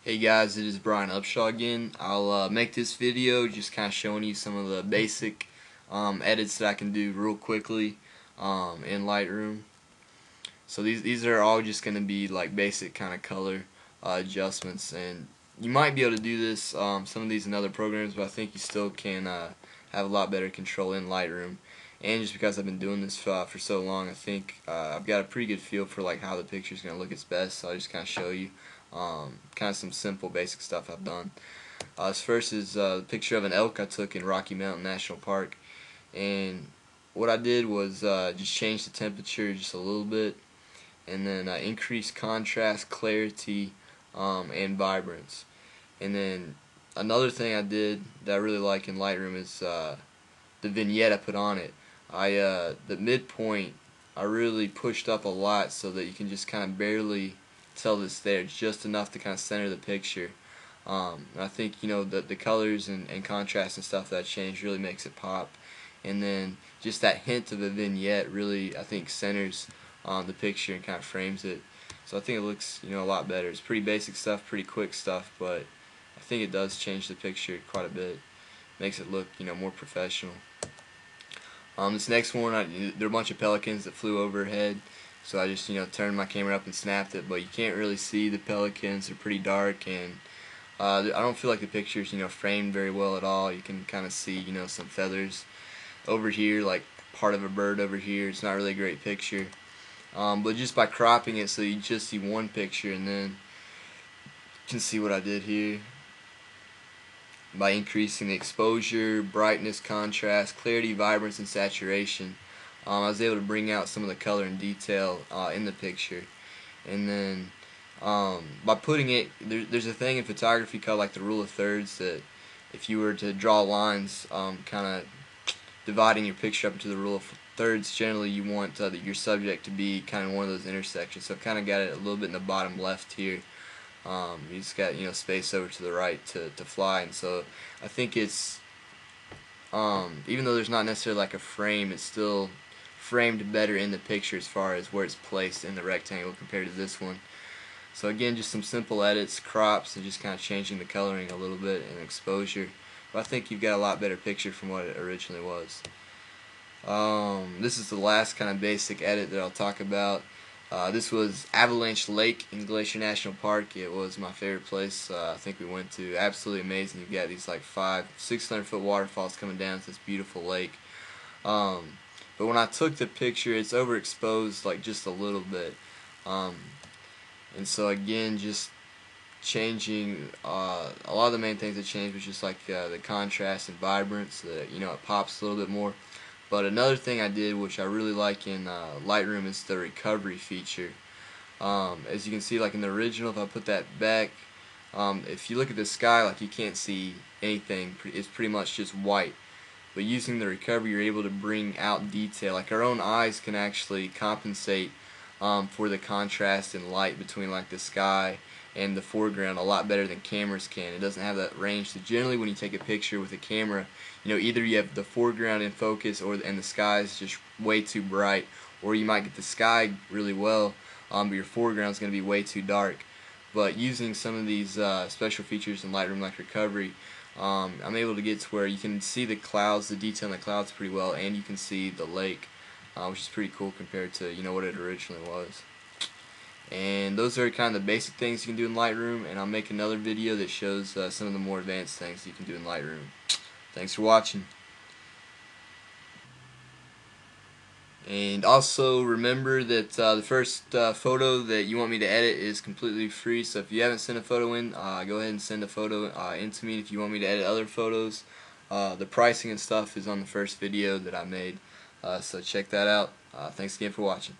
Hey guys, it is Brian Upshaw again. I'll make this video just kind of showing you some of the basic edits that I can do real quickly in Lightroom. So these are all just going to be like basic kind of color adjustments, and you might be able to do this some of these in other programs, but I think you still can have a lot better control in Lightroom. And just because I've been doing this for so long, I think I've got a pretty good feel for like how the picture is going to look its best. So I'll just kind of show you kind of some simple basic stuff I've done. This first is a picture of an elk I took in Rocky Mountain National Park, and what I did was just change the temperature just a little bit, and then increase contrast, clarity, and vibrance. And then another thing I did that I really like in Lightroom is the vignette I put on it. The midpoint I really pushed up a lot so that you can just kind of barely tell it's there. It's just enough to kind of center the picture. And I think the colors and contrast and stuff that I changed really makes it pop. And then just that hint of a vignette really, I think, centers the picture and kind of frames it. So I think it looks a lot better. It's pretty basic stuff, pretty quick stuff, but I think it does change the picture quite a bit. Makes it look more professional. This next one, there are a bunch of pelicans that flew overhead, so I just turned my camera up and snapped it, but you can't really see the pelicans. They're pretty dark, and I don't feel like the picture's framed very well at all. You can kind of see some feathers over here, like part of a bird over here. It's not really a great picture, but just by cropping it so you just see one picture, and then you can see what I did here. By increasing the exposure, brightness, contrast, clarity, vibrance, and saturation, I was able to bring out some of the color and detail in the picture. And then by putting it, there's a thing in photography called like the rule of thirds, that if you were to draw lines kind of dividing your picture up into the rule of thirds, generally you want your subject to be kind of one of those intersections. So I've kind of got it a little bit in the bottom left here. You just got space over to the right to fly, and so I think it's even though there's not necessarily like a frame, it's still framed better in the picture as far as where it's placed in the rectangle compared to this one. So again, just some simple edits, crops, and just kind of changing the coloring a little bit and exposure. But I think you've got a lot better picture from what it originally was. This is the last kind of basic edit that I'll talk about. This was Avalanche Lake in Glacier National Park. It was my favorite place I think we went to. Absolutely amazing. You've got these like 600 foot waterfalls coming down to this beautiful lake. But when I took the picture, it's overexposed like just a little bit. And so again, just changing a lot of the main things that changed was just like the contrast and vibrance. That it pops a little bit more. But another thing I did, which I really like in Lightroom, is the recovery feature. As you can see, like in the original, if I put that back, if you look at the sky, like you can't see anything. It's pretty much just white. But using the recovery, you're able to bring out detail. Like our own eyes can actually compensate for the contrast and light between like the sky and the foreground a lot better than cameras can. It doesn't have that range. So generally when you take a picture with a camera, either you have the foreground in focus and the sky is just way too bright, or you might get the sky really well, but your foreground is going to be way too dark. But using some of these special features in Lightroom like recovery, I'm able to get to where you can see the clouds, the detail in the clouds pretty well, and you can see the lake, which is pretty cool compared to what it originally was. And those are kind of the basic things you can do in Lightroom, and I'll make another video that shows some of the more advanced things you can do in Lightroom. Thanks for watching. And also remember that the first photo that you want me to edit is completely free, so if you haven't sent a photo in, go ahead and send a photo in to me if you want me to edit other photos. The pricing and stuff is on the first video that I made, so check that out. Thanks again for watching.